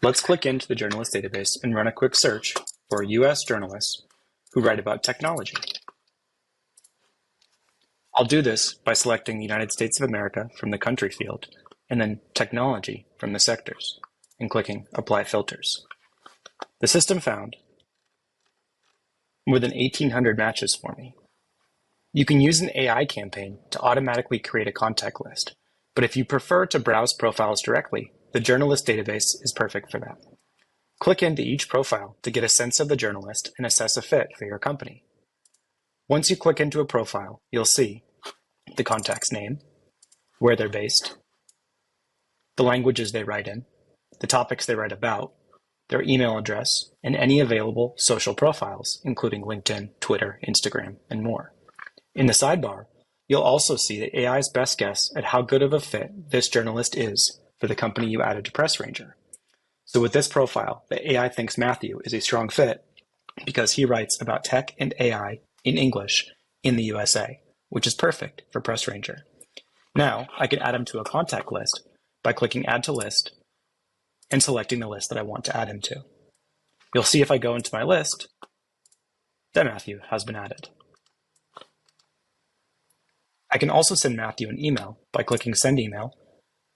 Let's click into the journalist database and run a quick search for US journalists who write about technology. I'll do this by selecting the United States of America from the country field and then technology from the sectors and clicking Apply Filters. The system found more than 1,800 matches for me. You can use an AI campaign to automatically create a contact list, but if you prefer to browse profiles directly, the journalist database is perfect for that. Click into each profile to get a sense of the journalist and assess a fit for your company. Once you click into a profile, you'll see the contact's name, where they're based, the languages they write in, the topics they write about, their email address, and any available social profiles, including LinkedIn, Twitter, Instagram, and more. In the sidebar, you'll also see the AI's best guess at how good of a fit this journalist is for the company you added to PressRanger. So with this profile, the AI thinks Matthew is a strong fit because he writes about tech and AI in English in the USA, which is perfect for PressRanger. Now I can add him to a contact list by clicking Add to List and selecting the list that I want to add him to. You'll see if I go into my list that Matthew has been added. I can also send Matthew an email by clicking Send Email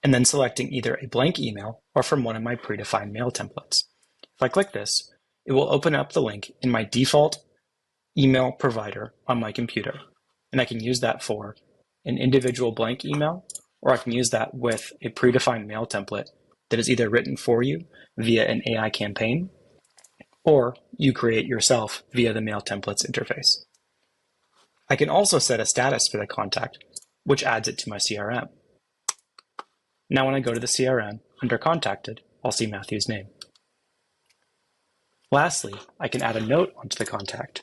and then selecting either a blank email or from one of my predefined mail templates. If I click this, it will open up the link in my default email provider on my computer, and I can use that for an individual blank email, or I can use that with a predefined mail template that is either written for you via an AI campaign, or you create yourself via the mail templates interface. I can also set a status for the contact, which adds it to my CRM. Now when I go to the CRM, under Contacted, I'll see Matthew's name. Lastly, I can add a note onto the contact.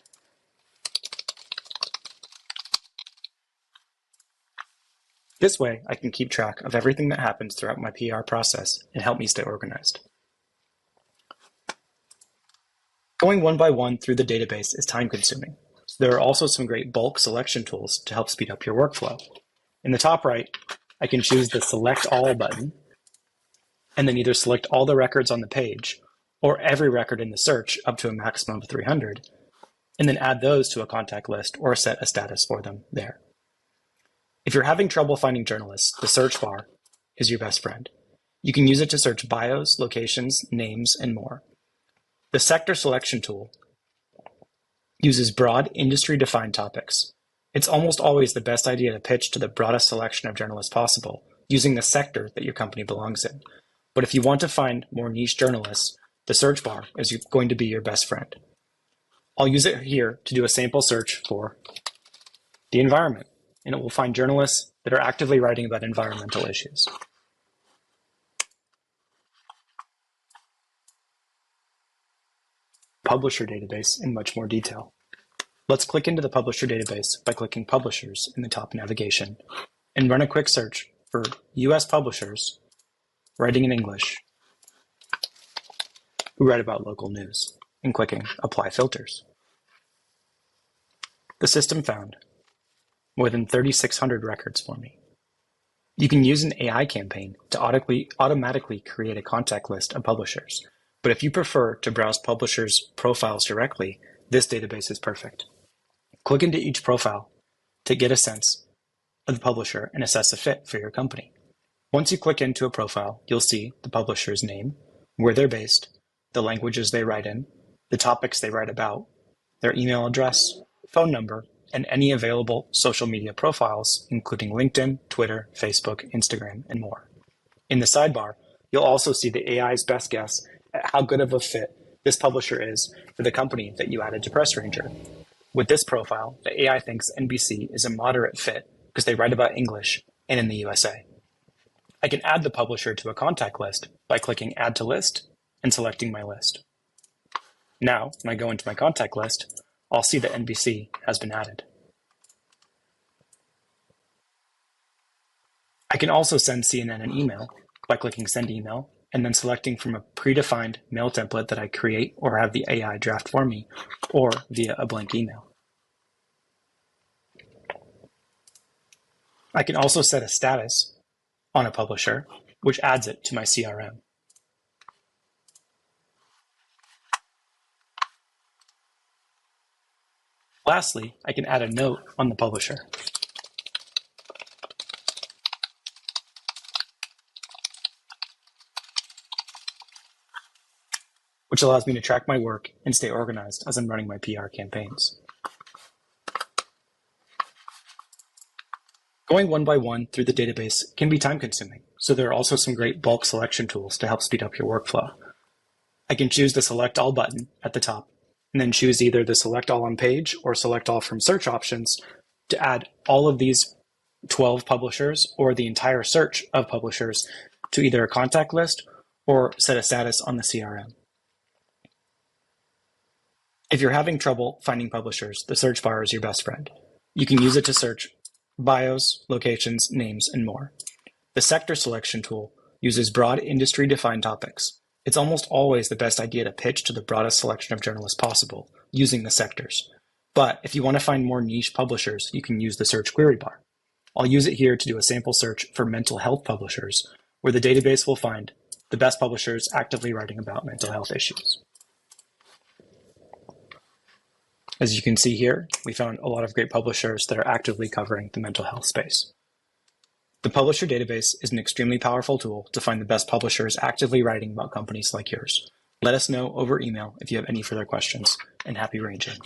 This way, I can keep track of everything that happens throughout my PR process and help me stay organized. Going one by one through the database is time-consuming. So there are also some great bulk selection tools to help speed up your workflow. In the top right, I can choose the Select All button and then either select all the records on the page or every record in the search up to a maximum of 300, and then add those to a contact list or set a status for them there. If you're having trouble finding journalists, the search bar is your best friend. You can use it to search bios, locations, names, and more. The sector selection tool uses broad industry-defined topics. It's almost always the best idea to pitch to the broadest selection of journalists possible, using the sector that your company belongs in. But if you want to find more niche journalists, the search bar is going to be your best friend. I'll use it here to do a sample search for the environment, and it will find journalists that are actively writing about environmental issues. Publisher database in much more detail. Let's click into the publisher database by clicking Publishers in the top navigation and run a quick search for US publishers writing in English who write about local news and clicking Apply Filters. The system found more than 3,600 records for me. You can use an AI campaign to automatically create a contact list of publishers, but if you prefer to browse publishers' profiles directly, this database is perfect. Click into each profile to get a sense of the publisher and assess a fit for your company. Once you click into a profile, you'll see the publisher's name, where they're based, the languages they write in, the topics they write about, their email address, phone number, and any available social media profiles, including LinkedIn, Twitter, Facebook, Instagram, and more. In the sidebar, you'll also see the AI's best guess at how good of a fit this publisher is for the company that you added to PressRanger. With this profile, the AI thinks NBC is a moderate fit because they write about English and in the USA. I can add the publisher to a contact list by clicking Add to List and selecting my list. Now, when I go into my contact list, I'll see that NBC has been added. I can also send CNN an email by clicking Send Email and then selecting from a predefined mail template that I create or have the AI draft for me, or via a blank email. I can also set a status on a publisher, which adds it to my CRM. Lastly, I can add a note on the publisher. Which allows me to track my work and stay organized as I'm running my PR campaigns. Going one by one through the database can be time-consuming, so there are also some great bulk selection tools to help speed up your workflow. I can choose the Select All button at the top, and then choose either the Select All on page or Select All from search options to add all of these 12 publishers or the entire search of publishers to either a contact list or set a status on the CRM. If you're having trouble finding publishers, the search bar is your best friend. You can use it to search bios, locations, names, and more. The sector selection tool uses broad industry-defined topics. It's almost always the best idea to pitch to the broadest selection of journalists possible using the sectors. But if you want to find more niche publishers, you can use the search query bar. I'll use it here to do a sample search for mental health publishers, where the database will find the best publishers actively writing about mental health issues. As you can see here, we found a lot of great publishers that are actively covering the mental health space. The publisher database is an extremely powerful tool to find the best publishers actively writing about companies like yours. Let us know over email if you have any further questions, and happy ranging.